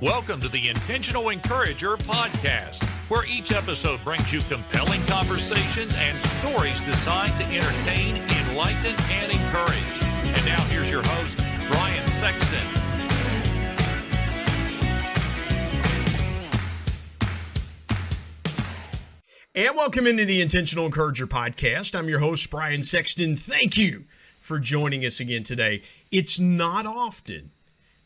Welcome to the Intentional Encourager podcast, where each episode brings you compelling conversations and stories designed to entertain, enlighten, and encourage. And now here's your host, Brian Sexton. And welcome into the Intentional Encourager podcast. I'm your host, Brian Sexton. Thank you for joining us again today. It's not often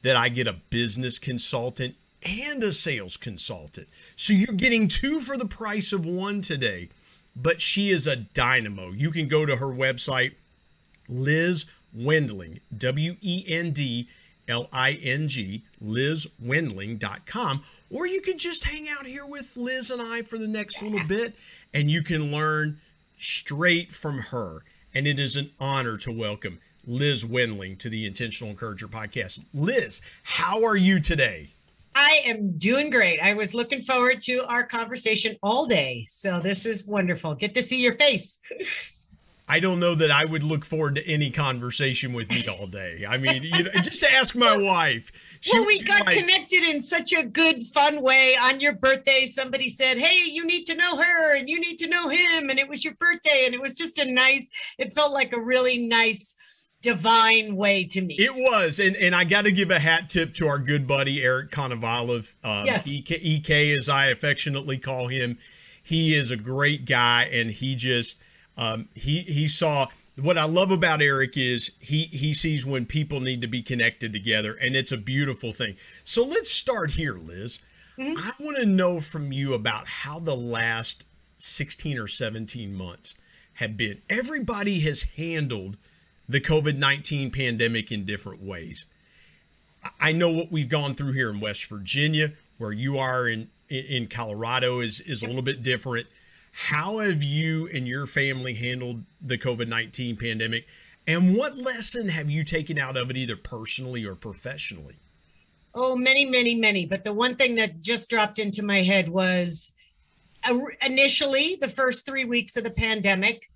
that I get a business consultant and a sales consultant. So you're getting two for the price of one today. But she is a dynamo. You can go to her website, Liz Wendling, Wendling, LizWendling.com. Or you could just hang out here with Liz and I for the next little bit, and you can learn straight from her. And it is an honor to welcome Liz Wendling to the Intentional Encourager podcast. Liz, how are you today? I am doing great. I was looking forward to our conversation all day. So this is wonderful. Get to see your face. I don't know that I would look forward to any conversation with me all day. I mean, just ask my wife. We got connected in such a good, fun way. On your birthday, somebody said, hey, you need to know her and you need to know him. And it was your birthday. And it was just it felt like a really nice, divine way to meet. It was. And I got to give a hat tip to our good buddy, Eric Konovalov. Yes. EK, as I affectionately call him. He is a great guy. And he just, he saw, what I love about Eric is he sees when people need to be connected together. And it's a beautiful thing. So let's start here, Liz. Mm-hmm. I want to know from you about how the last 16 or 17 months have been. Everybody has handled the COVID-19 pandemic in different ways. I know what we've gone through here in West Virginia, where you are in Colorado is a little bit different. How have you and your family handled the COVID-19 pandemic? And what lesson have you taken out of it, either personally or professionally? Oh, many, many, many. But the one thing that just dropped into my head was initially the first 3 weeks of the pandemic,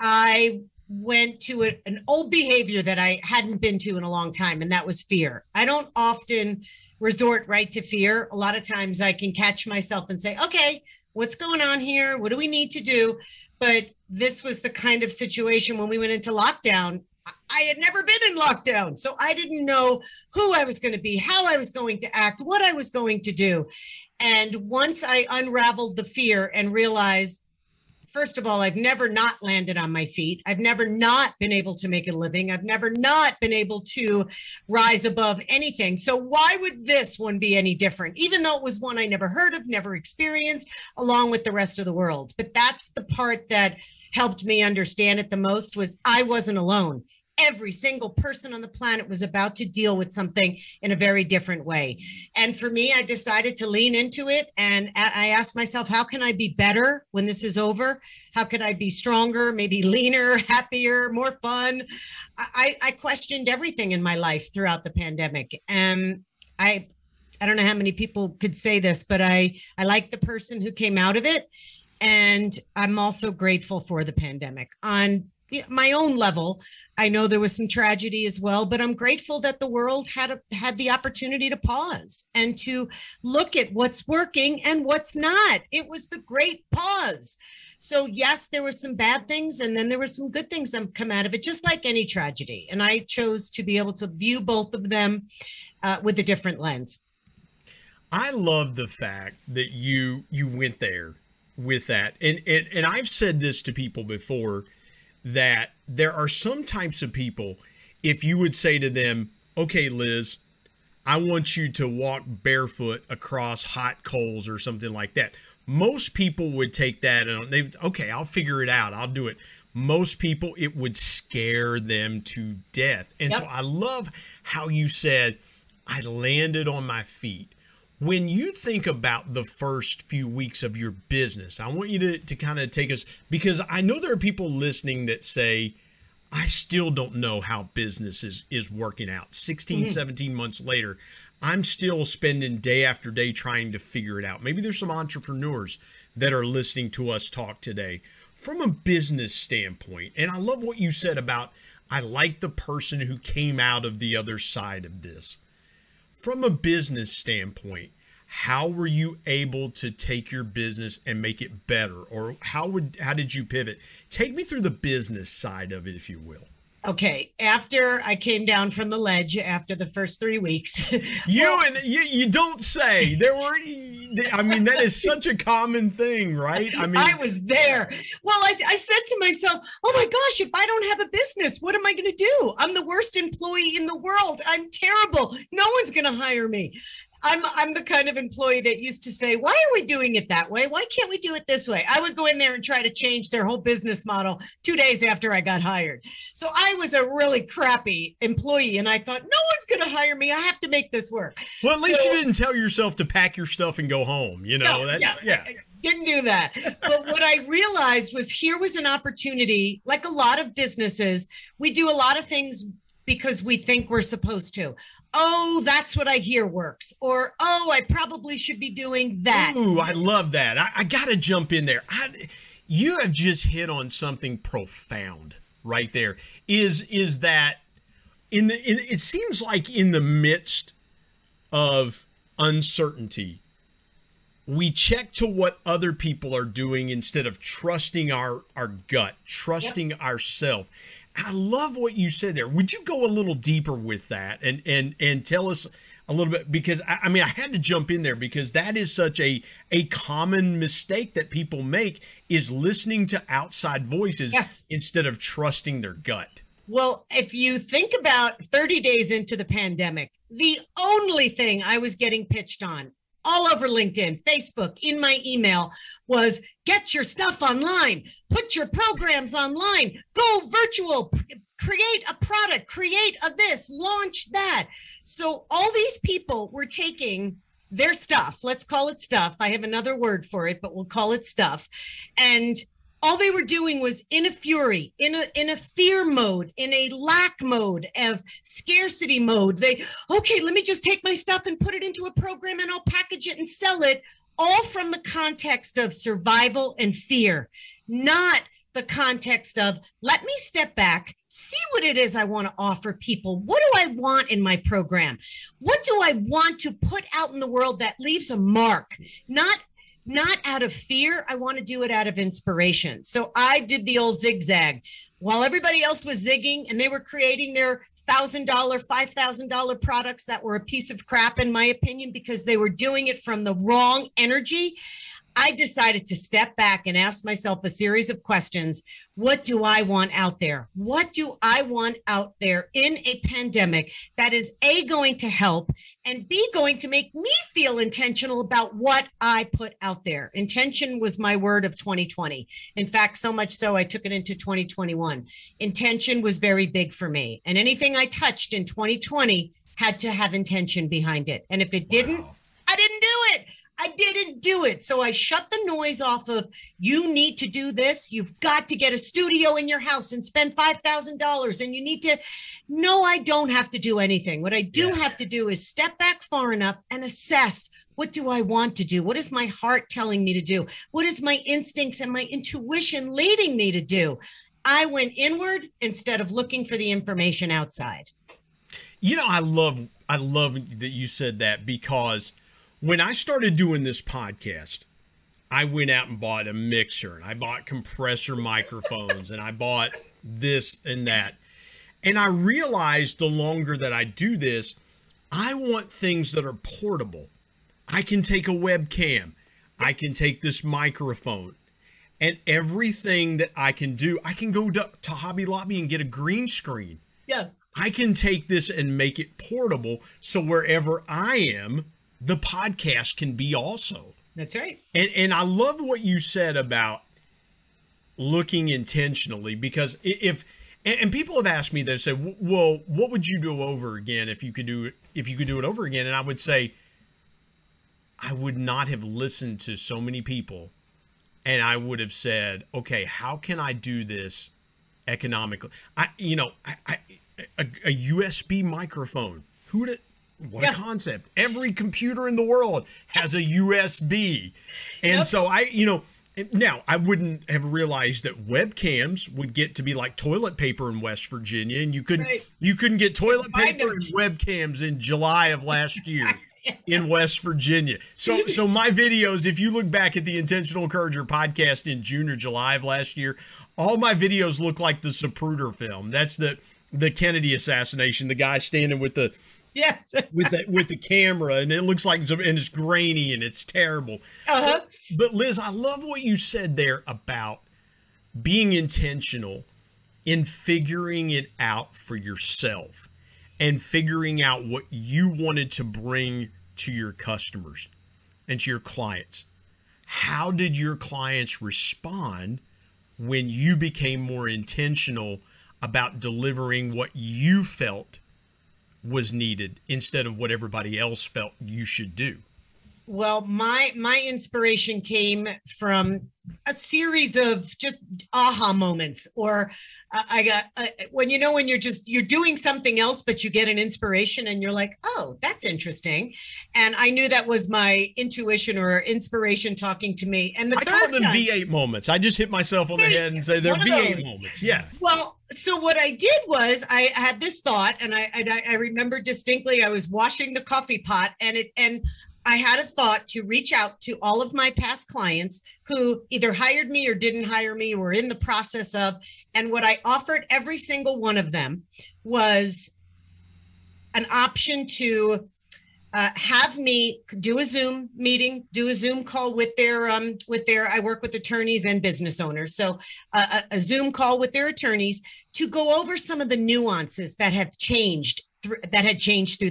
I went to an old behavior that I hadn't been to in a long time, and that was fear. I don't often resort right to fear. A lot of times I can catch myself and say, okay, what's going on here? What do we need to do? But this was the kind of situation when we went into lockdown. I had never been in lockdown, so I didn't know who I was going to be, how I was going to act, what I was going to do. And once I unraveled the fear and realized, first of all, I've never not landed on my feet. I've never not been able to make a living. I've never not been able to rise above anything. So why would this one be any different? Even though it was one I never heard of, never experienced, along with the rest of the world. But that's the part that helped me understand it the most, was I wasn't alone. Every single person on the planet was about to deal with something in a very different way. And for me, I decided to lean into it. And I asked myself, how can I be better when this is over? How could I be stronger, maybe leaner, happier, more fun? I questioned everything in my life throughout the pandemic. And I don't know how many people could say this, but I like the person who came out of it. And I'm also grateful for the pandemic. On my own level, I know there was some tragedy as well, but I'm grateful that the world had the opportunity to pause and to look at what's working and what's not. It was the great pause. So yes, there were some bad things, and then there were some good things that come out of it, just like any tragedy. And I chose to be able to view both of them with a different lens. I love the fact that you went there with that. And I've said this to people before, that there are some types of people, if you would say to them, okay, Liz, I want you to walk barefoot across hot coals or something like that. Most people would take that and okay, I'll figure it out. I'll do it. Most people, it would scare them to death. And so I love how you said, I landed on my feet. When you think about the first few weeks of your business, I want you to kind of take us, because I know there are people listening that say, I still don't know how business is working out. 16, 17 months later, I'm still spending day after day trying to figure it out. Maybe there's some entrepreneurs that are listening to us talk today from a business standpoint. And I love what you said about, I like the person who came out of the other side of this. from a business standpoint, how were you able to take your business and make it better? Or how did you pivot? Take me through the business side of it, if you will. Okay, after I came down from the ledge after the first 3 weeks. You don't say. That is such a common thing, right? I was there. Well, I said to myself, oh my gosh, if I don't have a business, what am I going to do? I'm the worst employee in the world. I'm terrible. No one's going to hire me. I'm the kind of employee that used to say, why are we doing it that way? Why can't we do it this way? I would go in there and try to change their whole business model 2 days after I got hired. So I was a really crappy employee, and I thought, no one's going to hire me. I have to make this work. Well, at least you didn't tell yourself to pack your stuff and go home. Didn't do that. But what I realized was here was an opportunity, like a lot of businesses, we do a lot of things because we think we're supposed to. Oh, that's what I hear works. Or, oh, I probably should be doing that. Ooh, I love that. I got to jump in there. You have just hit on something profound right there. Is that it seems like in the midst of uncertainty, we check to what other people are doing instead of trusting our gut, trusting ourselves. I love what you said there. Would you go a little deeper with that and tell us a little bit? Because I had to jump in there because that is such a common mistake that people make, is listening to outside voices instead of trusting their gut. Well, if you think about 30 days into the pandemic, the only thing I was getting pitched on all over LinkedIn, Facebook, in my email was get your stuff online, put your programs online, go virtual, create a product, create a this, launch that. So all these people were taking their stuff, let's call it stuff. I have another word for it, but we'll call it stuff. And all they were doing was in a fury, in a fear mode, in a lack mode, of scarcity mode. Okay, let me just take my stuff and put it into a program and I'll package it and sell it, all from the context of survival and fear, not the context of let me step back, see what it is I want to offer people. What do I want in my program? What do I want to put out in the world that leaves a mark? Not out of fear. I want to do it out of inspiration. So I did the old zigzag. While everybody else was zigging and they were creating their $1,000, $5,000 products that were a piece of crap, in my opinion, because they were doing it from the wrong energy, I decided to step back and ask myself a series of questions. What do I want out there? What do I want out there in a pandemic that is A, going to help, and B, going to make me feel intentional about what I put out there? Intention was my word of 2020. In fact, so much so I took it into 2021. Intention was very big for me. And anything I touched in 2020 had to have intention behind it. And if it didn't, I didn't do it. I didn't do it. So I shut the noise off of, you need to do this. You've got to get a studio in your house and spend $5,000. And you need to, no, I don't have to do anything. What I do have to do is step back far enough and assess, what do I want to do? What is my heart telling me to do? What is my instincts and my intuition leading me to do? I went inward instead of looking for the information outside. You know, I love that you said that, because when I started doing this podcast, I went out and bought a mixer, and I bought compressor microphones, and I bought this and that. And I realized the longer that I do this, I want things that are portable. I can take a webcam. I can take this microphone. And everything that I can do, I can go to Hobby Lobby and get a green screen. Yeah. I can take this and make it portable, so wherever I am, the podcast can be also. That's right. And I love what you said about looking intentionally, because and people have asked me, they say, well, what would you do over again if you could do it over again? And I would say, I would not have listened to so many people, and I would have said, okay, how can I do this economically? A USB microphone. What a concept. Every computer in the world has a USB. And so Now, I wouldn't have realized that webcams would get to be like toilet paper in West Virginia, and you couldn't get toilet paper and webcams in July of last year in West Virginia. So my videos, if you look back at the Intentional Encourager podcast in June or July of last year, all my videos look like the Zapruder film. That's the Kennedy assassination, the guy standing with the with the camera, and it looks like, and it's grainy and it's terrible. But Liz, I love what you said there about being intentional in figuring it out for yourself and figuring out what you wanted to bring to your customers and to your clients. How did your clients respond when you became more intentional about delivering what you felt was needed instead of what everybody else felt you should do? Well, my inspiration came from a series of just aha moments, or I got when you're doing something else, but you get an inspiration and you're like, oh, that's interesting. And I knew that was my intuition or inspiration talking to me. And I call them V8 moments. I just hit myself on the head and say they're V8 moments. Yeah. Well, so what I did was I had this thought, and I remember distinctly, I was washing the coffee pot, and I had a thought to reach out to all of my past clients who either hired me or didn't hire me, or in the process of, and what I offered every single one of them was an option to have me do a Zoom meeting, do a Zoom call with their, I work with attorneys and business owners. So a Zoom call with their attorneys to go over some of the nuances that have changed through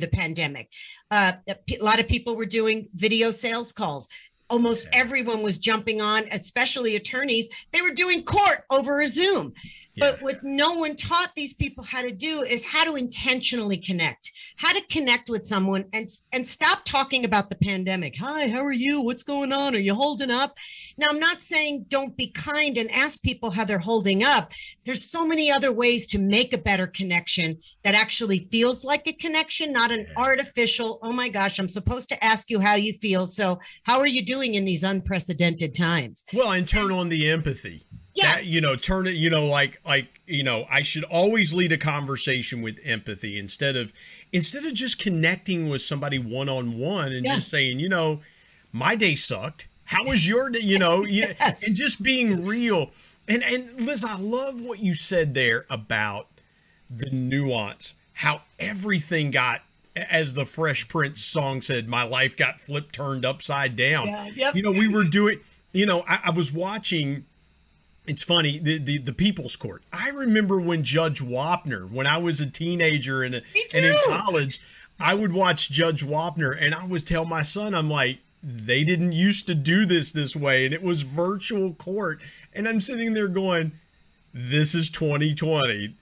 the pandemic. A lot of people were doing video sales calls. Almost everyone was jumping on, especially attorneys. They were doing court over a Zoom. But what no one taught these people how to do is how to intentionally connect, how to connect with someone and stop talking about the pandemic. Hi, how are you? What's going on? Are you holding up? Now, I'm not saying don't be kind and ask people how they're holding up. There's so many other ways to make a better connection that actually feels like a connection, not an artificial, oh my gosh, I'm supposed to ask you how you feel. So how are you doing in these unprecedented times? Well, and turn on the empathy. Yes. That, turn it, I should always lead a conversation with empathy instead of just connecting with somebody one-on-one and just saying, my day sucked. How was your day? Yes. And just being real. And Liz, I love what you said there about the nuance, how everything got, as the Fresh Prince song said, my life got turned upside down. Yeah, yep. We were doing, I was watching. It's funny, the People's Court. I remember when Judge Wapner, when I was a teenager and in college, I would watch Judge Wapner, and I would tell my son, I'm like, they didn't used to do this way, and it was virtual court. And I'm sitting there going, this is 2020.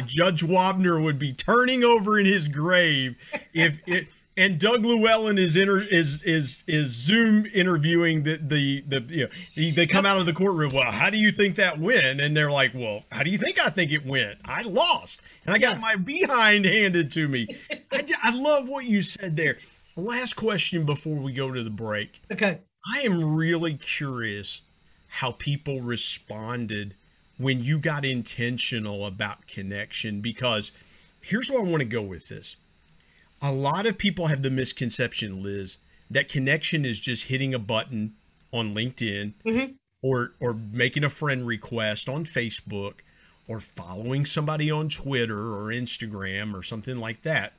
Judge Wapner would be turning over in his grave if it. And Doug Llewellyn is Zoom interviewing they come out of the courtroom. Well, how do you think that went? And they're like, well, how do you think I think it went? I lost, and I got my behind handed to me. I love what you said there. Last question before we go to the break. Okay. I am really curious how people responded when you got intentional about connection, because here's where I want to go with this. A lot of people have the misconception, Liz, that connection is just hitting a button on LinkedIn or making a friend request on Facebook or following somebody on Twitter or Instagram or something like that.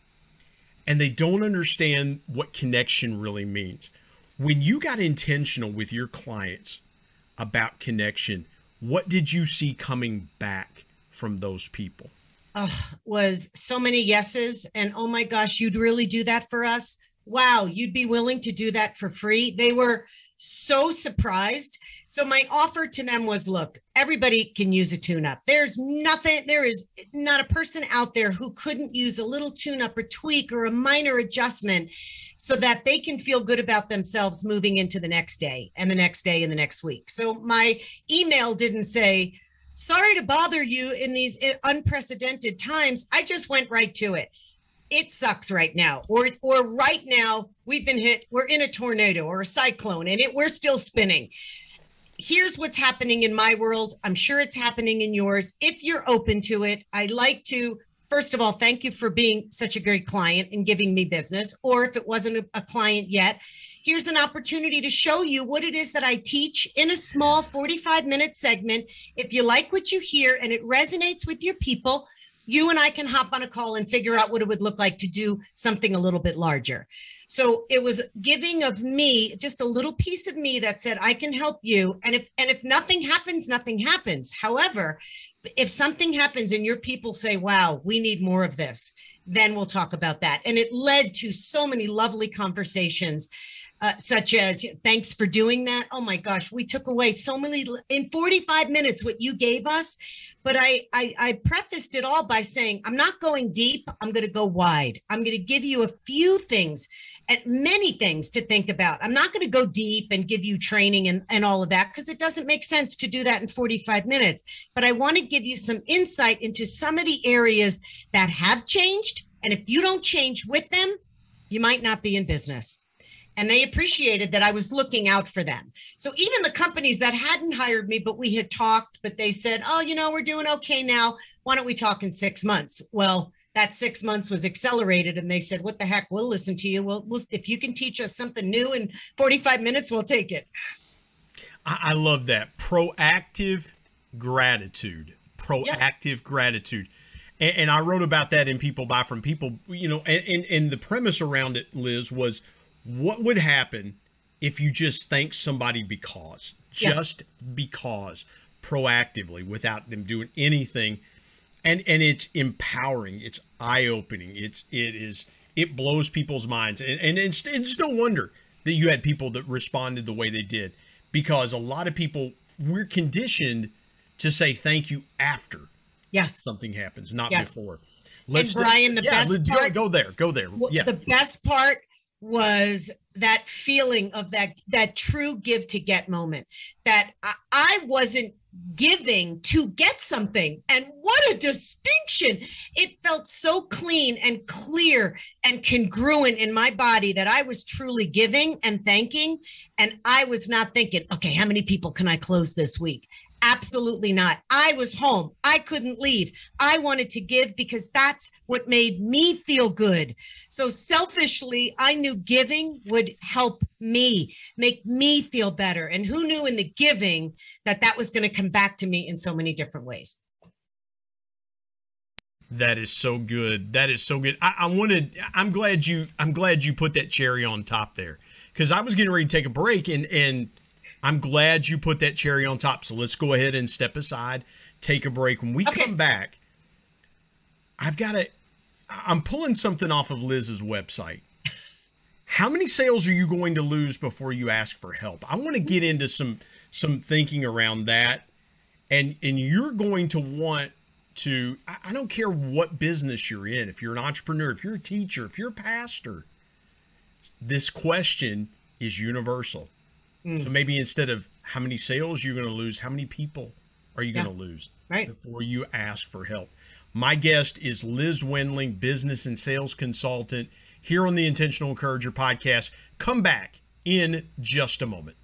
And they don't understand what connection really means. When you got intentional with your clients about connection, what did you see coming back from those people? Was so many yeses, and oh my gosh, you'd really do that for us? Wow, you'd be willing to do that for free? They were so surprised. So my offer to them was, look, everybody can use a tune-up. There is not a person out there who couldn't use a little tune-up or tweak or a minor adjustment so that they can feel good about themselves moving into the next day and the next day and the next week. So my email didn't say, sorry to bother you in these unprecedented times. I just went right to it. It sucks right now. Or right now we've been hit. We're in a tornado or a cyclone and we're still spinning. here's what's happening in my world. I'm sure it's happening in yours. If you're open to it, I'd like to, first of all, thank you for being such a great client and giving me business. Or if it wasn't a client yet, here's an opportunity to show you what it is that I teach in a small 45-minute segment. If you like what you hear and it resonates with your people, you and I can hop on a call and figure out what it would look like to do something a little bit larger. So it was giving of me, just a little piece of me that said, I can help you. And if nothing happens, nothing happens. However, if something happens and your people say, wow, we need more of this, then we'll talk about that. And it led to so many lovely conversations, such as, thanks for doing that. Oh my gosh, we took away so many in 45 minutes, what you gave us. But I prefaced it all by saying, I'm not going deep. I'm going to go wide. I'm going to give you a few things and many things to think about. I'm not going to go deep and give you training and all of that, because it doesn't make sense to do that in 45 minutes. But I want to give you some insight into some of the areas that have changed. And if you don't change with them, you might not be in business. And they appreciated that I was looking out for them. So even the companies that hadn't hired me, but we had talked, but they said, oh, we're doing okay now. Why don't we talk in 6 months? Well, that 6 months was accelerated. And they said, what the heck? We'll listen to you. Well, if you can teach us something new in 45 minutes, we'll take it. I love that. Proactive gratitude. Proactive gratitude. And I wrote about that in People Buy From People, and the premise around it, Liz, was, what would happen if you just thank somebody because, proactively, without them doing anything? And it's empowering. It's eye-opening. It blows people's minds. And it's no wonder that you had people that responded the way they did, because a lot of people, we're conditioned to say thank you after something happens, not before. And Brian, the best part, go there. Yeah. The best part was that feeling of that true give to get moment, that I wasn't giving to get something. And what a distinction. It felt so clean and clear and congruent in my body that I was truly giving and thanking. And I was not thinking, okay, how many people can I close this week? Absolutely not. I was home. I couldn't leave. I wanted to give because that's what made me feel good. So selfishly, I knew giving would help me, make me feel better. And who knew in the giving that was going to come back to me in so many different ways. That is so good. That is so good. I'm glad you put that cherry on top there, because I was getting ready to take a break, and I'm glad you put that cherry on top. So let's go ahead and step aside, take a break. When we come back, I'm pulling something off of Liz's website. How many sales are you going to lose before you ask for help? I want to get into some thinking around that. And you're going to want to, I don't care what business you're in, if you're an entrepreneur, if you're a teacher, if you're a pastor, this question is universal. So maybe instead of how many sales you're going to lose, how many people are you going to lose before you ask for help? My guest is Liz Wendling, business and sales consultant, here on the Intentional Encourager podcast. Come back in just a moment.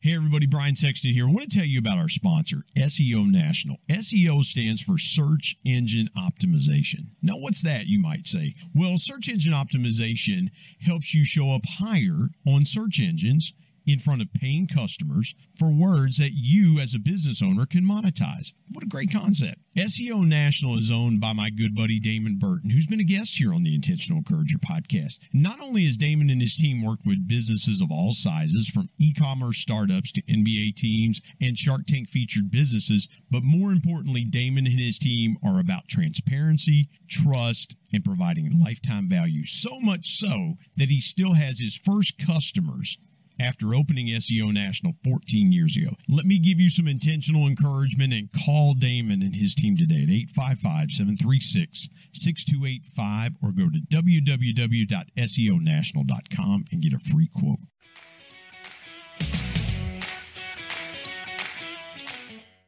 Hey everybody, Brian Sexton here. I want to tell you about our sponsor, SEO National. SEO stands for Search Engine Optimization. Now, what's that, you might say? Well, search engine optimization helps you show up higher on search engines in front of paying customers for words that you as a business owner can monetize. What a great concept. SEO National is owned by my good buddy Damon Burton, who's been a guest here on the Intentional Encourager podcast. Not only has Damon and his team worked with businesses of all sizes, from e-commerce startups to NBA teams and Shark Tank featured businesses, but more importantly, Damon and his team are about transparency, trust, and providing lifetime value. So much so that he still has his first customers after opening SEO National 14 years ago. Let me give you some intentional encouragement and call Damon and his team today at 855-736-6285 or go to www.seonational.com and get a free quote.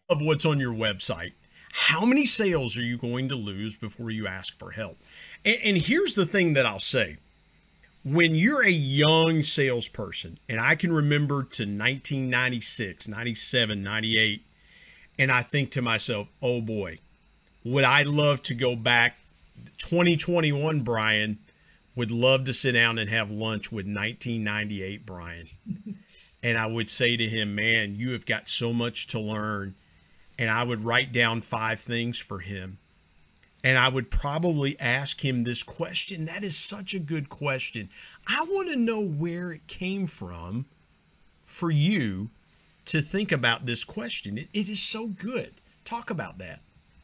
Of what's on your website. How many sales are you going to lose before you ask for help? And here's the thing that I'll say. when you're a young salesperson, and I can remember to 1996, 97, 98, and I think to myself, oh boy, would I love to go back 2021, Brian, would love to sit down and have lunch with 1998 Brian. And I would say to him, man, you have got so much to learn. And I would write down 5 things for him. And I would probably ask him this question. That is such a good question. I want to know where it came from for you to think about this question. It is so good. Talk about that.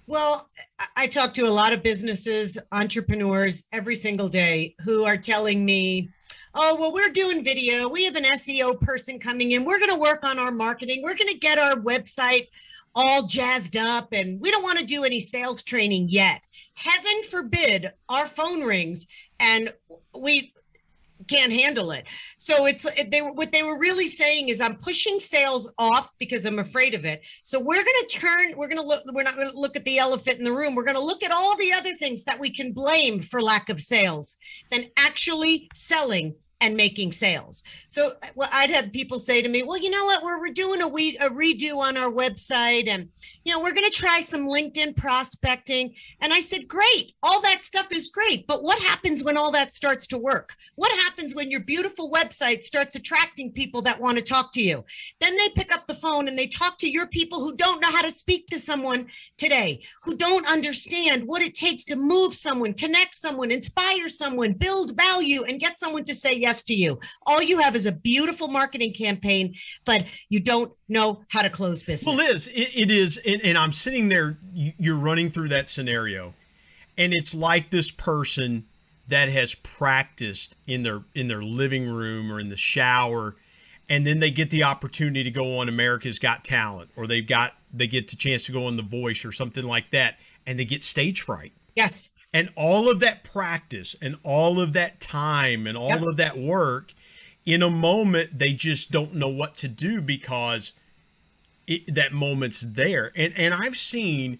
Well, I talk to a lot of businesses, entrepreneurs every single day who are telling me, oh, well, we're doing video. We have an SEO person coming in. We're going to work on our marketing. We're going to get our website all jazzed up, and we don't want to do any sales training yet. Heaven forbid our phone rings and we can't handle it. So what they were really saying is, I'm pushing sales off because I'm afraid of it. So we're not going to look at the elephant in the room. We're going to look at all the other things that we can blame for lack of sales than actually selling and making sales. So I'd have people say to me, well, you know what, we're doing a redo on our website, and we're going to try some LinkedIn prospecting. And I said, great, all that stuff is great, but what happens when all that starts to work? What happens when your beautiful website starts attracting people that want to talk to you? Then they pick up the phone and they talk to your people who don't know how to speak to someone today, who don't understand what it takes to move someone, connect someone, inspire someone, build value, and get someone to say yes to you. All you have is a beautiful marketing campaign, but you don't know how to close business. Well, Liz, it is, and I'm sitting there, you're running through that scenario, and it's like this person that has practiced in their living room or in the shower, and then they get the opportunity to go on America's Got Talent, or they get the chance to go on The Voice or something like that, and they get stage fright. Yes. And all of that practice and all of that time and all of that work, in a moment, they just don't know what to do because that moment's there. And I've seen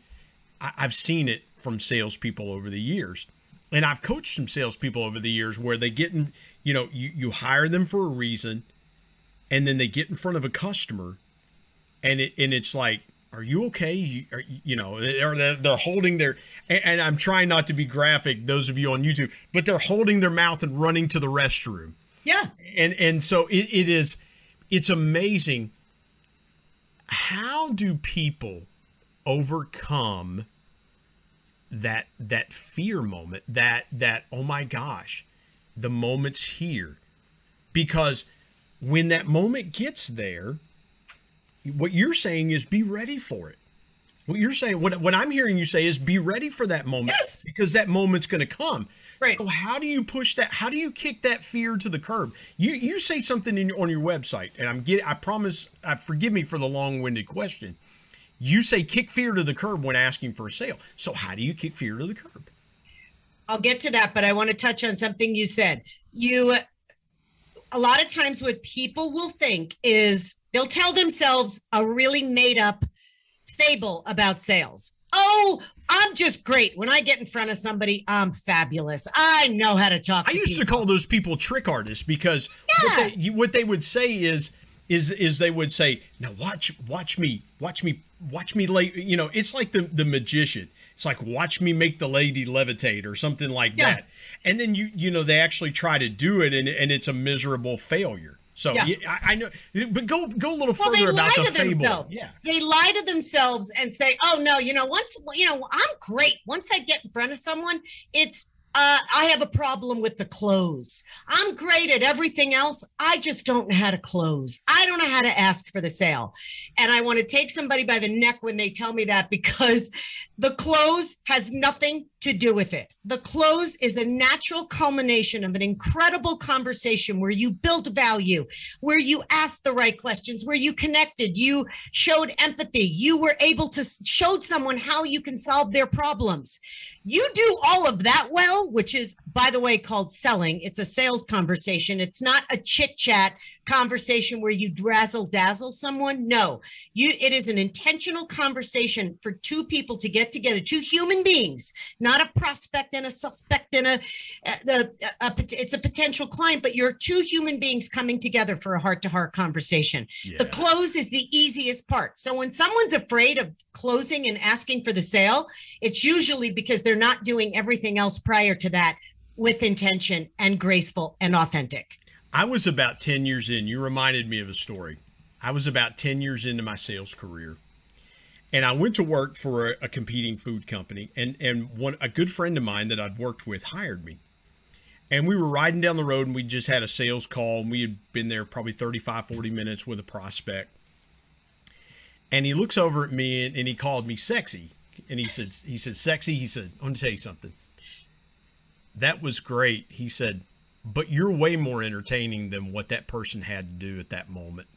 it from salespeople over the years. And I've coached some salespeople over the years where they get in, you hire them for a reason, and then they get in front of a customer, and it's like, are you okay? They're holding their, and I'm trying not to be graphic, those of you on YouTube, but they're holding their mouth and running to the restroom. Yeah. And so it's amazing. How do people overcome that fear moment, that, oh my gosh, the moment's here? Because when that moment gets there, what you're saying is be ready for it. What you're saying, what I'm hearing you say is be ready for that moment. Yes. Because that moment's going to come. Right. So how do you push that? How do you kick that fear to the curb? You say something on your website, and I promise, forgive me for the long-winded question. You say kick fear to the curb when asking for a sale. So how do you kick fear to the curb? I'll get to that, but I want to touch on something you said. A lot of times what people will think is they'll tell themselves a really made up fable about sales. Oh, I'm just great. When I get in front of somebody, I'm fabulous. I know how to talk to people. I used to call those people trick artists because what they would say is they would say, now watch me lay, it's like the magician. It's like, watch me make the lady levitate or something like that. And then they actually try to do it, and it's a miserable failure. So I know, but go a little further about the fable. Yeah, they lie to themselves and say, "Oh no, I'm great. Once I get in front of someone, it's I have a problem with the close. I'm great at everything else. I just don't know how to close. I don't know how to ask for the sale." And I want to take somebody by the neck when they tell me that, because the close has nothing to do with it. The close is a natural culmination of an incredible conversation where you built value, where you asked the right questions, where you connected, you showed empathy, you were able to show someone how you can solve their problems. You do all of that well, which is, by the way, called selling. It's a sales conversation. It's not a chit chat conversation where you razzle dazzle someone. No, it is an intentional conversation for two people to get together, two human beings, not a prospect and a suspect and it's a potential client, but you're two human beings coming together for a heart-to-heart conversation. Yeah. The close is the easiest part. So when someone's afraid of closing and asking for the sale, it's usually because they're not doing everything else prior to that with intention and graceful and authentic. I was about 10 years in. You reminded me of a story. I was about 10 years into my sales career, and I went to work for a competing food company, and a good friend of mine that I'd worked with hired me. And we were riding down the road, and we just had a sales call, and we had been there probably 35, 40 minutes with a prospect. And he looks over at me, and he called me sexy. And he said, sexy, he said, I want to tell you something. That was great. He said, but you're way more entertaining than what that person had to do at that moment.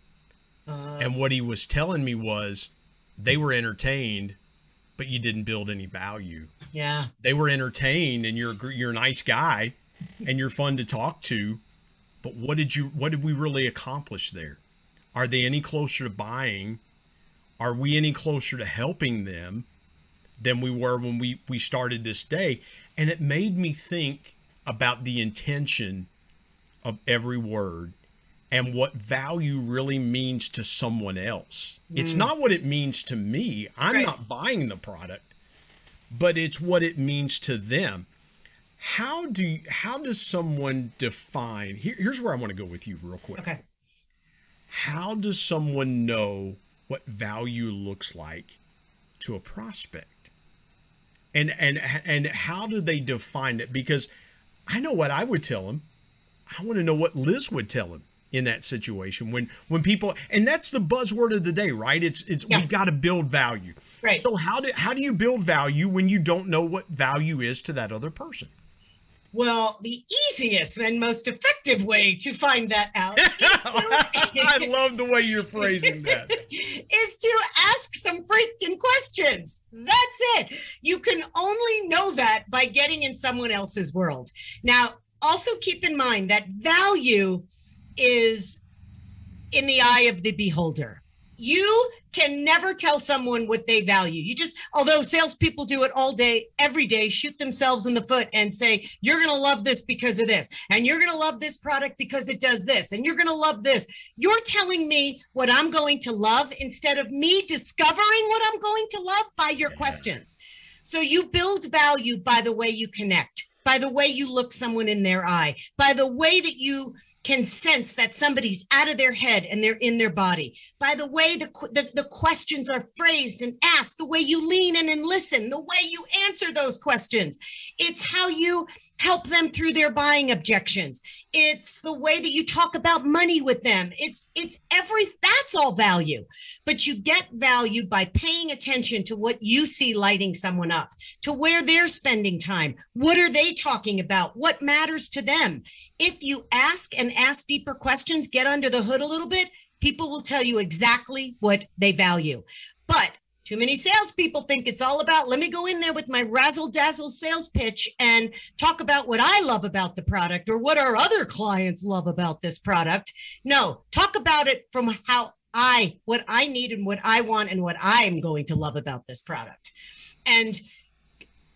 And what he was telling me was they were entertained, but you didn't build any value. Yeah. They were entertained, and you're a nice guy and you're fun to talk to. But what did we really accomplish there? Are they any closer to buying? Are we any closer to helping them than we were when we started this day? And it made me think about the intention of every word and what value really means to someone else. It's not what it means to me. I'm not buying the product, but it's what it means to them. How does someone define, here's where I want to go with you real quick. Okay. How does someone know what value looks like to a prospect? And how do they define it? Because I know what I would tell them. I want to know what Liz would tell him in that situation when people, and that's the buzzword of the day, right? It's we've got to build value. Right. So how do you build value when you don't know what value is to that other person? Well, the easiest and most effective way to find that out I love the way you're phrasing that. Is to ask some freaking questions. That's it. You can only know that by getting in someone else's world. Now, also keep in mind that value is in the eye of the beholder. You can never tell someone what they value. Although salespeople do it all day, every day, shoot themselves in the foot and say, you're going to love this because of this. And you're going to love this product because it does this. And you're going to love this. You're telling me what I'm going to love instead of me discovering what I'm going to love by your questions. So you build value by the way you connect, by the way you look someone in their eye, by the way that you can sense that somebody's out of their head and they're in their body, by the way the questions are phrased and asked, the way you lean in and listen, the way you answer those questions. It's how you help them through their buying objections. It's the way that you talk about money with them. That's all value. But you get value by paying attention to what you see lighting someone up, to where they're spending time. What are they talking about? What matters to them? If you ask deeper questions, get under the hood a little bit, people will tell you exactly what they value. But too many salespeople think it's all about, let me go in there with my razzle dazzle sales pitch and talk about what I love about the product or what our other clients love about this product. No, talk about it from what I need and what I want and what I'm going to love about this product. And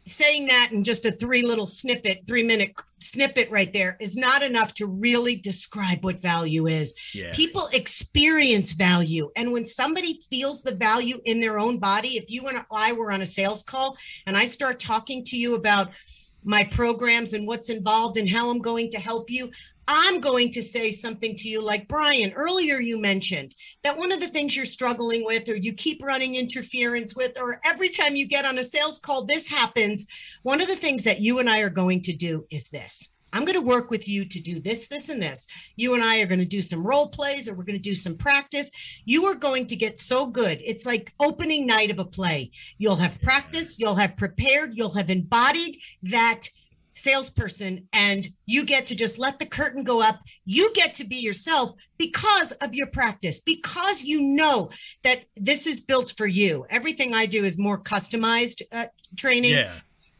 saying that in just a 3-minute snippet right there is not enough to really describe what value is. Yeah. People experience value. And when somebody feels the value in their own body, if you and I were on a sales call and I start talking to you about my programs and what's involved and how I'm going to help you, I'm going to say something to you like, Brian, earlier you mentioned that one of the things you're struggling with, or you keep running interference with, or every time you get on a sales call, this happens. One of the things that you and I are going to do is this. I'm going to work with you to do this, this, and this. You and I are going to do some role plays, or we're going to do some practice. You are going to get so good. It's like opening night of a play. You'll have practice, you'll have prepared, you'll have embodied that salesperson, and you get to just let the curtain go up. You get to be yourself because of your practice, because you know that this is built for you. Everything I do is more customized training. Yeah.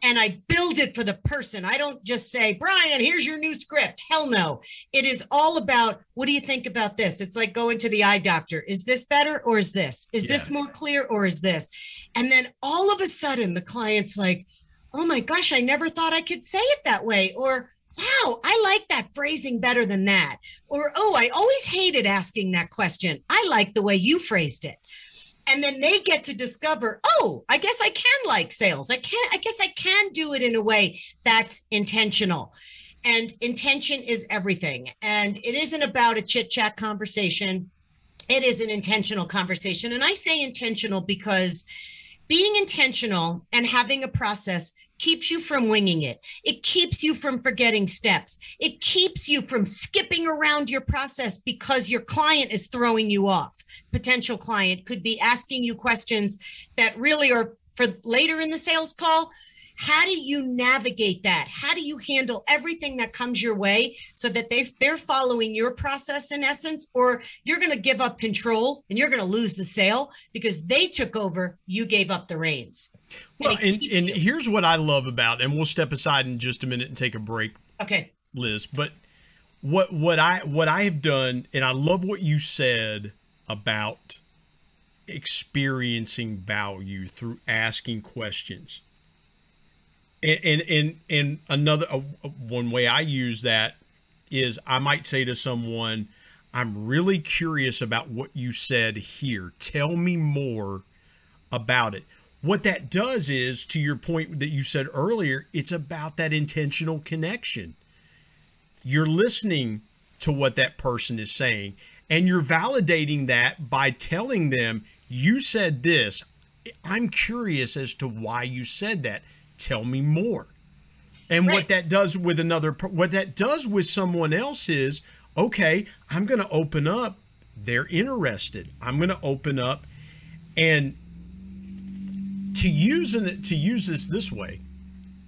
and I build it for the person. I don't just say, Brian, here's your new script. Hell no. It is all about, what do you think about this? It's like going to the eye doctor. Is this better or is this? Is this more clear or is this? And then all of a sudden the client's like, oh my gosh, I never thought I could say it that way. Or, wow, I like that phrasing better than that. Or, oh, I always hated asking that question. I like the way you phrased it. And then they get to discover, oh, I guess I can like sales. I guess I can do it in a way that's intentional. And intention is everything. And it isn't about a chit chat conversation. It is an intentional conversation. And I say intentional because being intentional and having a process keeps you from winging it. It keeps you from forgetting steps. It keeps you from skipping around your process because your client is throwing you off. Potential client could be asking you questions that really are for later in the sales call. How do you navigate that? How do you handle everything that comes your way so that they're following your process in essence, or you're going to give up control and you're going to lose the sale because they took over, you gave up the reins. Well, and here's what I love about, and we'll step aside in just a minute and take a break. Okay. Liz, but what I have done, and I love what you said about experiencing value through asking questions. And another one way I use that is I might say to someone, I'm really curious about what you said here. Tell me more about it. What that does is, to your point that you said earlier, it's about that intentional connection. You're listening to what that person is saying, and you're validating that by telling them, you said this. I'm curious as to why you said that. Tell me more. And right. What that does with someone else is, okay, I'm going to open up. They're interested. I'm going to open up, and to use this way,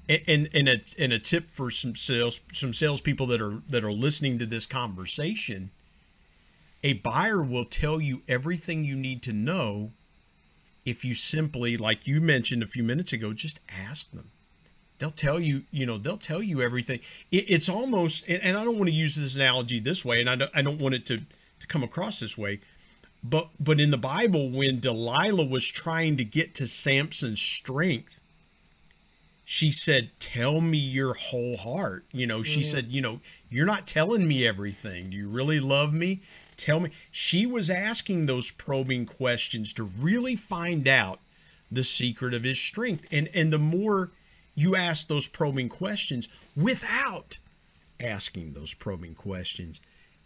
and a tip for some salespeople that are listening to this conversation. A buyer will tell you everything you need to know if you simply, like you mentioned a few minutes ago, just ask them. They'll tell you, they'll tell you everything. It's almost, and I don't want to use this analogy this way, and I don't want it to come across this way, but in the Bible, when Delilah was trying to get to Samson's strength, she said, tell me your whole heart. She said, you're not telling me everything. Do you really love me? Tell me. She was asking those probing questions to really find out the secret of his strength. And the more you ask those probing questions without asking those probing questions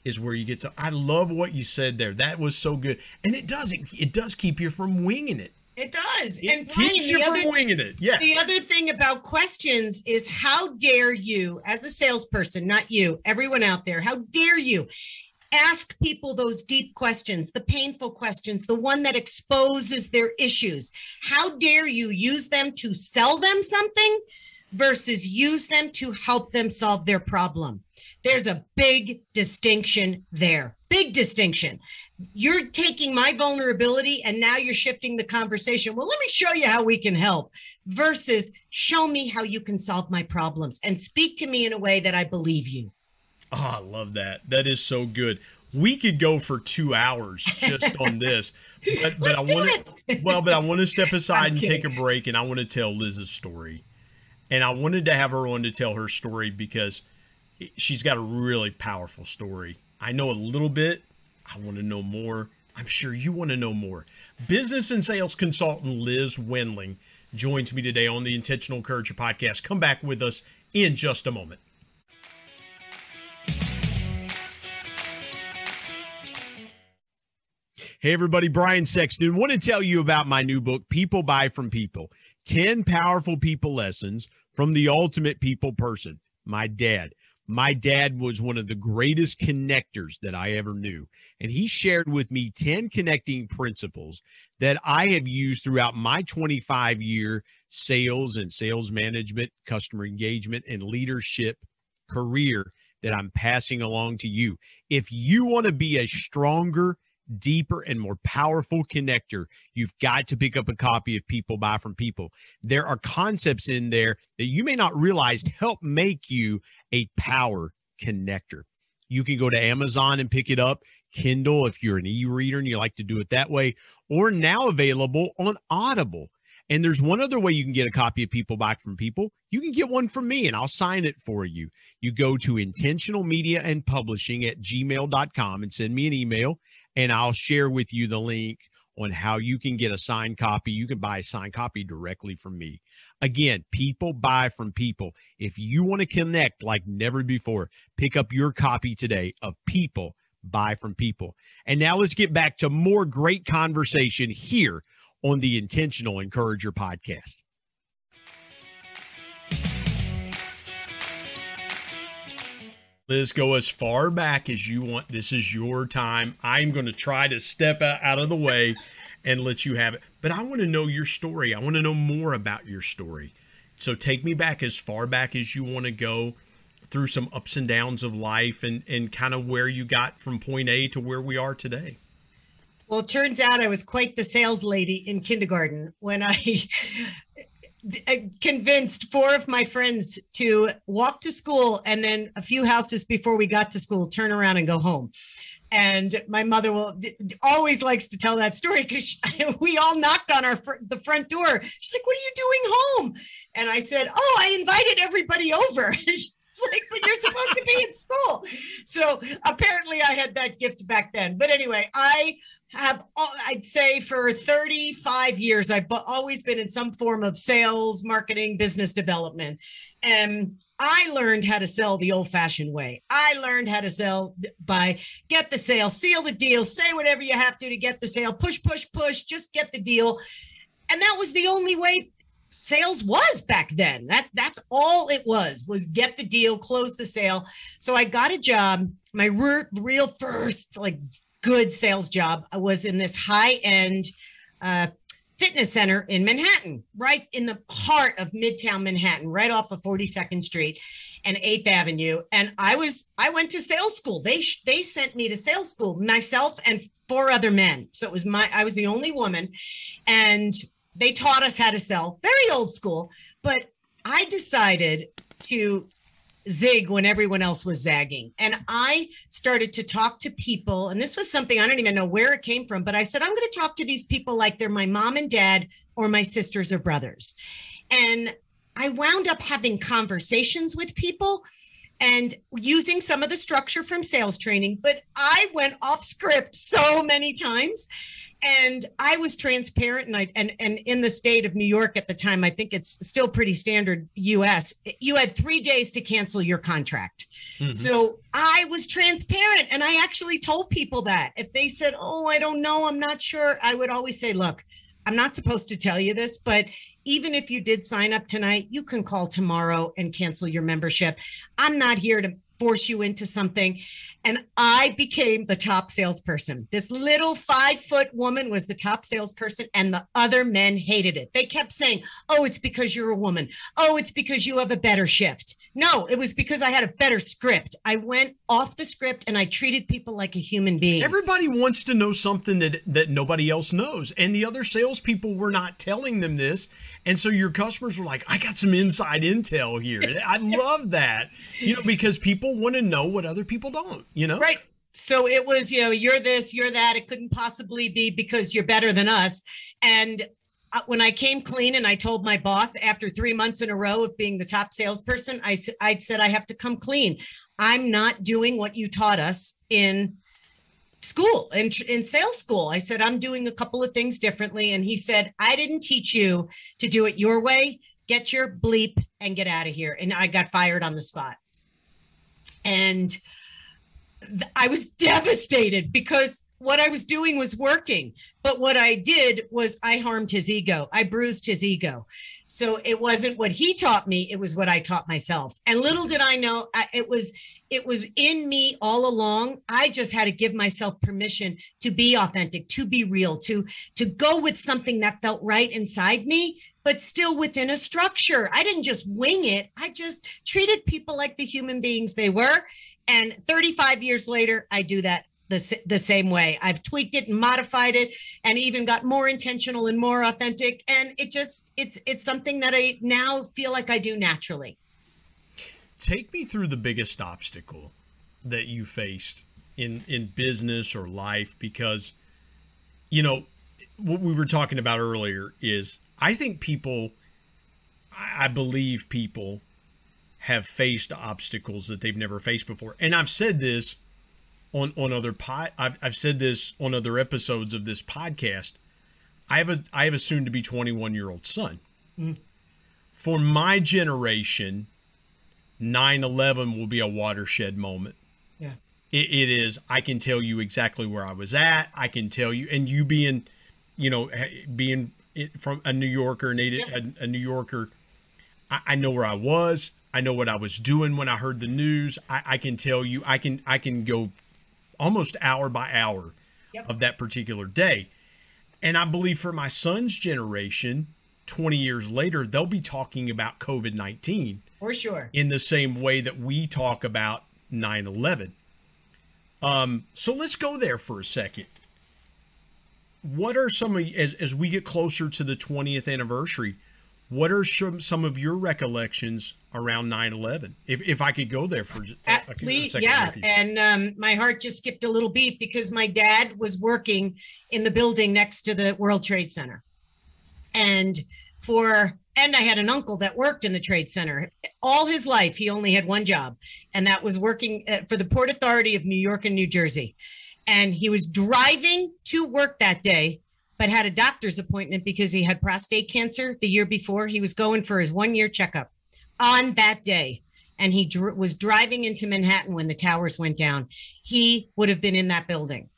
is where you get to, I love what you said there. That was so good. And it does keep you from winging it. It does. It keeps you from winging it. Yeah. The other thing about questions is, how dare you, as a salesperson, not you, everyone out there, how dare you ask people those deep questions, the painful questions, the one that exposes their issues? How dare you use them to sell them something versus use them to help them solve their problem? There's a big distinction there. Big distinction. You're taking my vulnerability and now you're shifting the conversation. Well, let me show you how we can help, versus show me how you can solve my problems and speak to me in a way that I believe you. Oh, I love that. That is so good. We could go for 2 hours just on this, but I want to step aside and take a break, and I want to tell Liz's story. And I wanted to have her on to tell her story because she's got a really powerful story. I know a little bit. I want to know more. I'm sure you want to know more. Business and sales consultant Liz Wendling joins me today on the Intentional Encourager podcast. Come back with us in just a moment. Hey, everybody, Brian Sexton. Want to tell you about my new book, People Buy From People, 10 Powerful People Lessons from the Ultimate People Person. My dad was one of the greatest connectors that I ever knew. And he shared with me 10 connecting principles that I have used throughout my 25-year sales and sales management, customer engagement, and leadership career that I'm passing along to you. If you want to be a stronger, deeper and more powerful connector, you've got to pick up a copy of People Buy From People. There are concepts in there that you may not realize help make you a power connector. You can go to Amazon and pick it up, Kindle if you're an e-reader and you like to do it that way, or now available on Audible. And there's one other way you can get a copy of People Buy From People. You can get one from me and I'll sign it for you. You go to intentionalmediaandpublishing@gmail.com and send me an email, and I'll share with you the link on how you can get a signed copy. You can buy a signed copy directly from me. Again, People Buy From People. If you want to connect like never before, pick up your copy today of People Buy From People. And now let's get back to more great conversation here on the Intentional Encourager podcast. Liz, go as far back as you want. This is your time. I'm going to try to step out of the way and let you have it. But I want to know your story. I want to know more about your story. So take me back as far back as you want to go through some ups and downs of life and kind of where you got from point A to where we are today. Well, it turns out I was quite the sales lady in kindergarten when I convinced 4 of my friends to walk to school and then a few houses before we got to school, turn around and go home. And my mother always likes to tell that story because we all knocked on the front door. She's like, "What are you doing home?" And I said, "Oh, I invited everybody over." She's like, "But you're supposed to be in school." So apparently I had that gift back then. But anyway, I'd say for 35 years, I've always been in some form of sales, marketing, business development. And I learned how to sell the old-fashioned way. I learned how to sell by get the sale, seal the deal, say whatever you have to get the sale, push, push, push, just get the deal. And that was the only way sales was back then. That's all it was get the deal, close the sale. So I got a job. My real first good sales job was in this high-end fitness center in Manhattan, right in the heart of Midtown Manhattan, right off of 42nd Street and 8th Avenue. And I went to sales school. They sent me to sales school, myself and 4 other men. So I was the only woman, and they taught us how to sell, very old school. But I decided to zig when everyone else was zagging. And I started to talk to people. And this was something, I don't even know where it came from, but I said, I'm going to talk to these people like they're my mom and dad or my sisters or brothers. And I wound up having conversations with people and using some of the structure from sales training, but I went off script so many times. And I was transparent, and in the state of New York at the time, I think it's still pretty standard US, you had 3 days to cancel your contract. Mm-hmm. So I was transparent, and I actually told people that. If they said, "Oh, I don't know, I'm not sure," I would always say, "Look, I'm not supposed to tell you this, but even if you did sign up tonight, you can call tomorrow and cancel your membership. I'm not here to force you into something." And I became the top salesperson. This little 5-foot woman was the top salesperson, and the other men hated it. They kept saying, "Oh, it's because you're a woman. Oh, it's because you have a better shift." No, it was because I had a better script. I went off the script and I treated people like a human being. Everybody wants to know something that nobody else knows. And the other salespeople were not telling them this. And so your customers were like, "I got some inside intel here." I love that, because people want to know what other people don't, Right. So it was, you're this, you're that. It couldn't possibly be because you're better than us. And when I came clean and I told my boss after 3 months in a row of being the top salesperson, I said, "I have to come clean. I'm not doing what you taught us in school, in sales school." I said, "I'm doing a couple of things differently." And he said, "I didn't teach you to do it your way. Get your bleep and get out of here." And I got fired on the spot. And I was devastated because what I was doing was working. But what I did was I harmed his ego. I bruised his ego. So it wasn't what he taught me. It was what I taught myself. And little did I know, it was in me all along. I just had to give myself permission to be authentic, to be real, to go with something that felt right inside me, but still within a structure. I didn't just wing it. I just treated people like the human beings they were. And 35 years later, I do that the same way. I've tweaked it and modified it and even got more intentional and more authentic. And it's something that I now feel like I do naturally. Take me through the biggest obstacle that you faced in business or life, because, you know, what we were talking about earlier is I believe people have faced obstacles that they've never faced before. And I've said this on other I've said this on other episodes of this podcast. I have a soon to be 21-year-old son. Mm. For my generation, 9/11 will be a watershed moment. Yeah. It is. I can tell you exactly where I was at. I can tell you, and you being from a New Yorker, a New Yorker, I know where I was. I know what I was doing when I heard the news. I can tell you, I can go almost hour by hour of that particular day. And I believe for my son's generation, 20 years later, they'll be talking about COVID-19. For sure. In the same way that we talk about 9/11. So let's go there for a second. What are some of, as we get closer to the 20th anniversary, what are some of your recollections around 9/11? If I could go there for a second. Yeah, and my heart just skipped a little beat because my dad was working in the building next to the World Trade Center. And I had an uncle that worked in the Trade Center. All his life, he only had one job, and that was working for the Port Authority of New York and New Jersey. And he was driving to work that day, but had a doctor's appointment because he had prostate cancer the year before. He was going for his 1-year checkup on that day. And he was driving into Manhattan when the towers went down. He would have been in that building.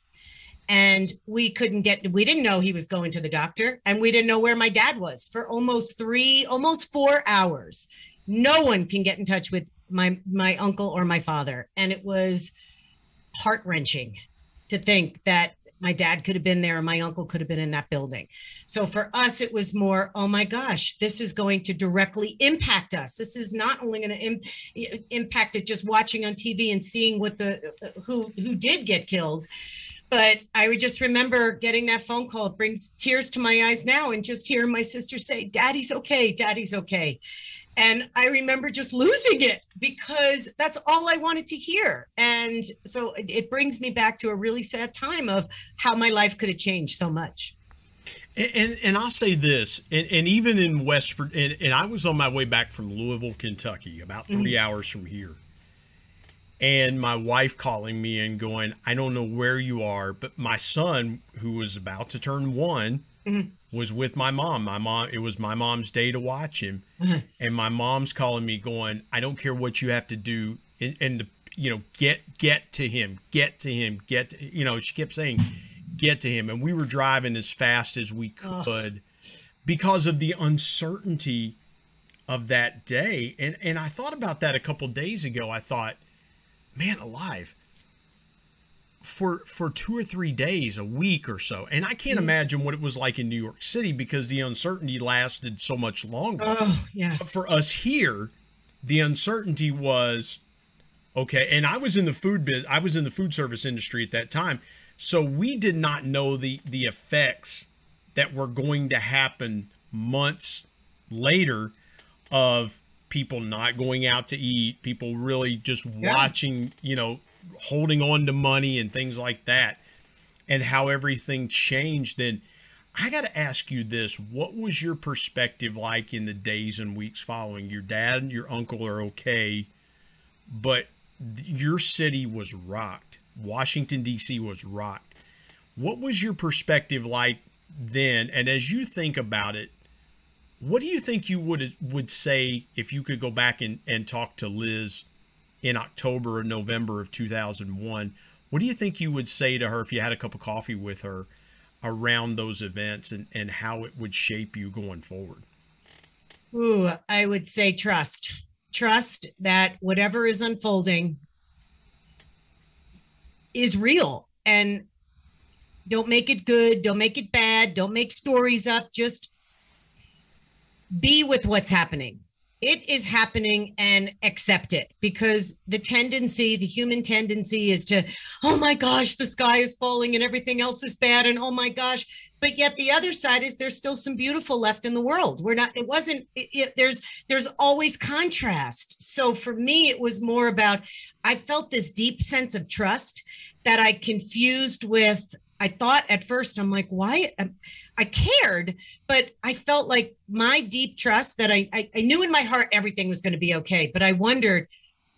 And we didn't know he was going to the doctor, and we didn't know where my dad was for almost 4 hours. No one can get in touch with my uncle or my father. And it was heart-wrenching to think that my dad could have been there and my uncle could have been in that building. So for us, it was more, oh my gosh, this is going to directly impact us. This is not only going to impact it just watching on TV and seeing what who did get killed. But I would just remember getting that phone call. It brings tears to my eyes now, and just hearing my sister say, "Daddy's okay, Daddy's okay." And I remember just losing it because that's all I wanted to hear. And so it brings me back to a really sad time of how my life could have changed so much. And I'll say this, and even in and I was on my way back from Louisville, Kentucky, about 3 hours from here. And my wife calling me and going, "I don't know where you are," but my son, who was about to turn 1, was with my mom. It was my mom's day to watch him. And my mom's calling me going, "I don't care what you have to do. And get to him, she kept saying, "Get to him." And we were driving as fast as we could because of the uncertainty of that day. And I thought about that a couple of days ago. I thought, man alive, for 2 or 3 days, a week or so. And I can't imagine what it was like in New York City because the uncertainty lasted so much longer. Oh, yes. But for us here, the uncertainty was, okay. And I was in the food service industry at that time. So we did not know the effects that were going to happen months later of people not going out to eat, people really just watching, holding on to money and things like that, and how everything changed. And I got to ask you this, what was your perspective like in the days and weeks following? Your dad and your uncle are okay, but your city was rocked. Washington, D.C. was rocked. What was your perspective like then? And as you think about it, what do you think you would say if you could go back and talk to Liz in October or November of 2001? What do you think you would say to her if you had a cup of coffee with her around those events and how it would shape you going forward? Ooh, I would say trust. Trust that whatever is unfolding is real, and don't make it good. Don't make it bad. Don't make stories up. Just be with what's happening. it is happening, and accept it, because the human tendency is to, oh my gosh, the sky is falling and everything else is bad. And oh my gosh. But yet the other side is there's still some beautiful left in the world. There's always contrast. So for me, it was more about, I felt this deep sense of trust that I confused with, I thought at first, I'm like, why? I cared, but I felt like my deep trust that I knew in my heart everything was going to be okay. But I wondered,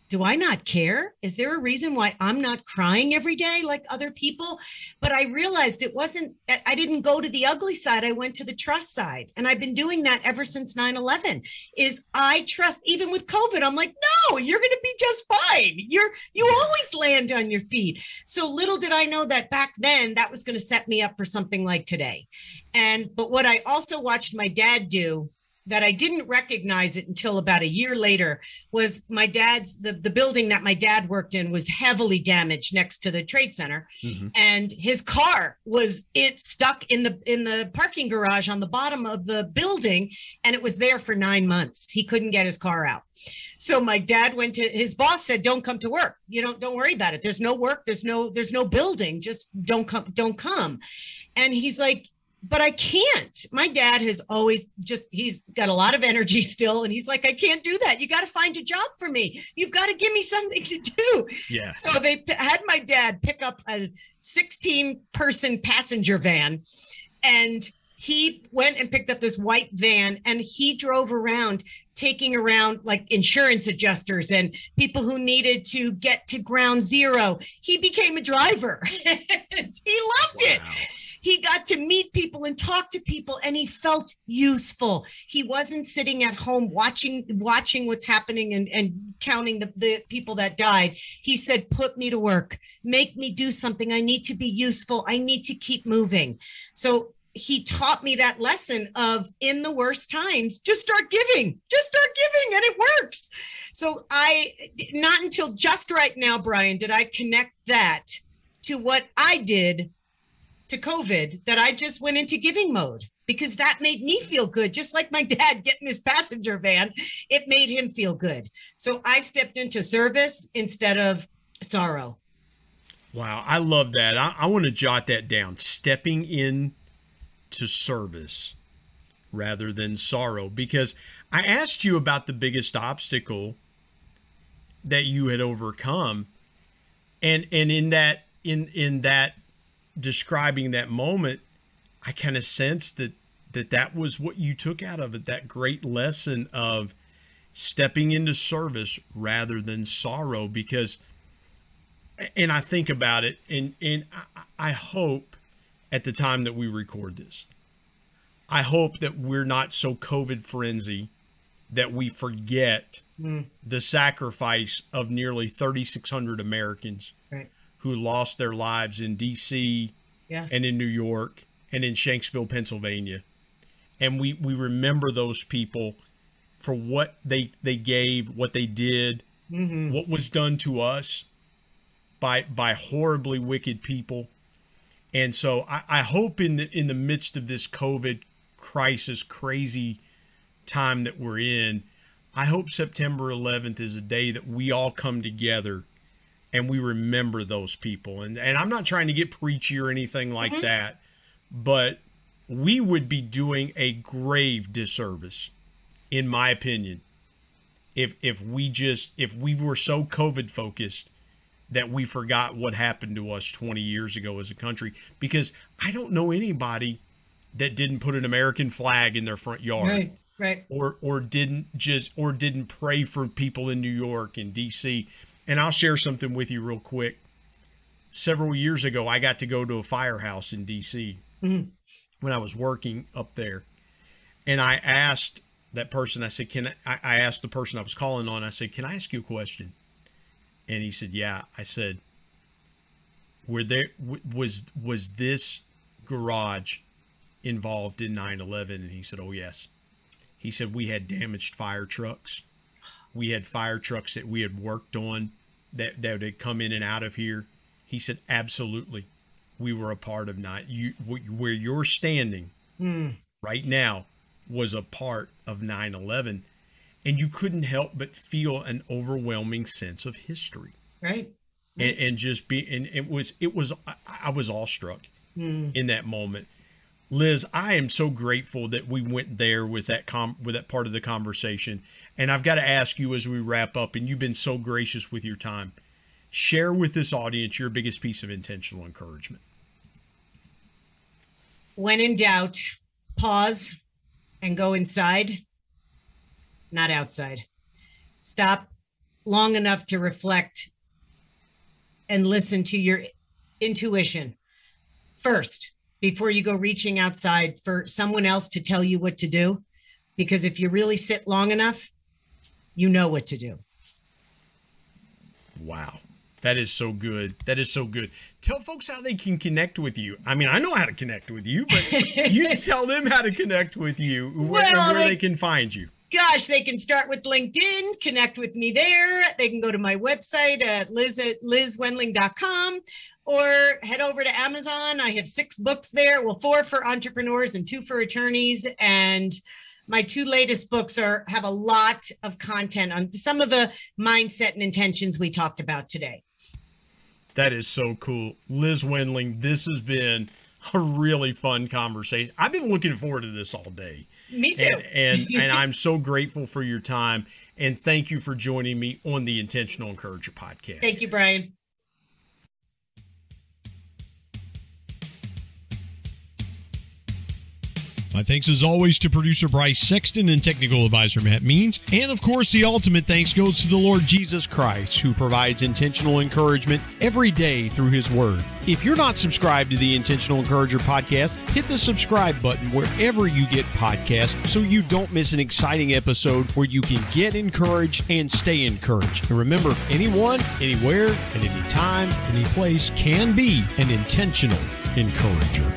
do I not care? Is there a reason why I'm not crying every day like other people? But I realized I didn't go to the ugly side. I went to the trust side. And I've been doing that ever since 9/11 is I trust, even with COVID. I'm like, no, you're going to be just fine. You always land on your feet. So little did I know that back then that was going to set me up for something like today. But what I also watched my dad do, that I didn't recognize it until about a year later, was my dad's, the building that my dad worked in was heavily damaged next to the Trade Center. Mm-hmm. And his car was stuck in the parking garage on the bottom of the building. And it was there for 9 months. He couldn't get his car out. So my dad went to his boss, said, don't come to work. Don't worry about it. There's no work. There's no building. Just don't come. And he's like, but I can't. My dad has always he's got a lot of energy still. And he's like, I can't do that. You got to find a job for me. You've got to give me something to do. Yeah. So they had my dad pick up a 16-person passenger van, and he went and picked up this white van, and he drove around, taking around like insurance adjusters and people who needed to get to ground zero. He became a driver. He loved it. He got to meet people and talk to people, and he felt useful. He wasn't sitting at home watching what's happening and counting the people that died. He said, put me to work, make me do something. I need to be useful. I need to keep moving. So he taught me that lesson of, in the worst times, just start giving, and it works. So not until just right now, Brian, did I connect that to what I did to COVID, that I just went into giving mode, because that made me feel good. Just like my dad getting his passenger van, it made him feel good. So I stepped into service instead of sorrow. Wow. I love that. I want to jot that down. Stepping in to service rather than sorrow, because I asked you about the biggest obstacle that you had overcome. And in that describing that moment, I kind of sensed that was what you took out of it, that great lesson of stepping into service rather than sorrow. Because, and I think about it, and I hope at the time that we record this, I hope that we're not so COVID frenzy that we forget the sacrifice of nearly 3,600 Americans, right, who lost their lives in D.C. Yes. and in New York and in Shanksville, Pennsylvania. And we remember those people for what they gave, what they did, what was done to us by horribly wicked people. And so I hope in the midst of this COVID crisis, crazy time that we're in, I hope September 11th is a day that we all come together and we remember those people. And I'm not trying to get preachy or anything like that, but we would be doing a grave disservice, in my opinion, if we were so COVID focused that we forgot what happened to us 20 years ago as a country. Because I don't know anybody that didn't put an American flag in their front yard, right. or didn't pray for people in New York and DC. And I'll share something with you real quick. Several years ago, I got to go to a firehouse in DC when I was working up there. And I asked that person, I said, I asked the person I was calling on, I said, can I ask you a question? And he said, yeah. I said, was this garage involved in 9/11? And he said, oh, yes. He said, we had damaged fire trucks. We had fire trucks that we had worked on that had come in and out of here. He said, absolutely. We were a part of where you're standing right now was a part of 9/11. and you couldn't help but feel an overwhelming sense of history. Right. And just be, and I was awestruck in that moment. Liz, I am so grateful that we went there with that part of the conversation. And I've got to ask you as we wrap up, and you've been so gracious with your time, share with this audience your biggest piece of intentional encouragement. When in doubt, pause and go inside, not outside. Stop long enough to reflect and listen to your intuition first before you go reaching outside for someone else to tell you what to do. Because if you really sit long enough, you know what to do. Wow. That is so good. That is so good. Tell folks how they can connect with you. I mean, I know how to connect with you, but you tell them how to connect with you, where they can find you. Gosh, they can start with LinkedIn, connect with me there. They can go to my website at lizwendling.com or head over to Amazon. I have 6 books there. Well, 4 for entrepreneurs and 2 for attorneys. And my 2 latest books have a lot of content on some of the mindset and intentions we talked about today. That is so cool. Liz Wendling, this has been a really fun conversation. I've been looking forward to this all day. Me too. And I'm so grateful for your time. And thank you for joining me on the Intentional Encourager podcast. Thank you, Brian. My thanks as always to producer Bryce Sexton and technical advisor Matt Means. And of course, the ultimate thanks goes to the Lord Jesus Christ, who provides intentional encouragement every day through his word. If you're not subscribed to the Intentional Encourager podcast, hit the subscribe button wherever you get podcasts so you don't miss an exciting episode where you can get encouraged and stay encouraged. And remember, anyone, anywhere, at any time, any place can be an intentional encourager.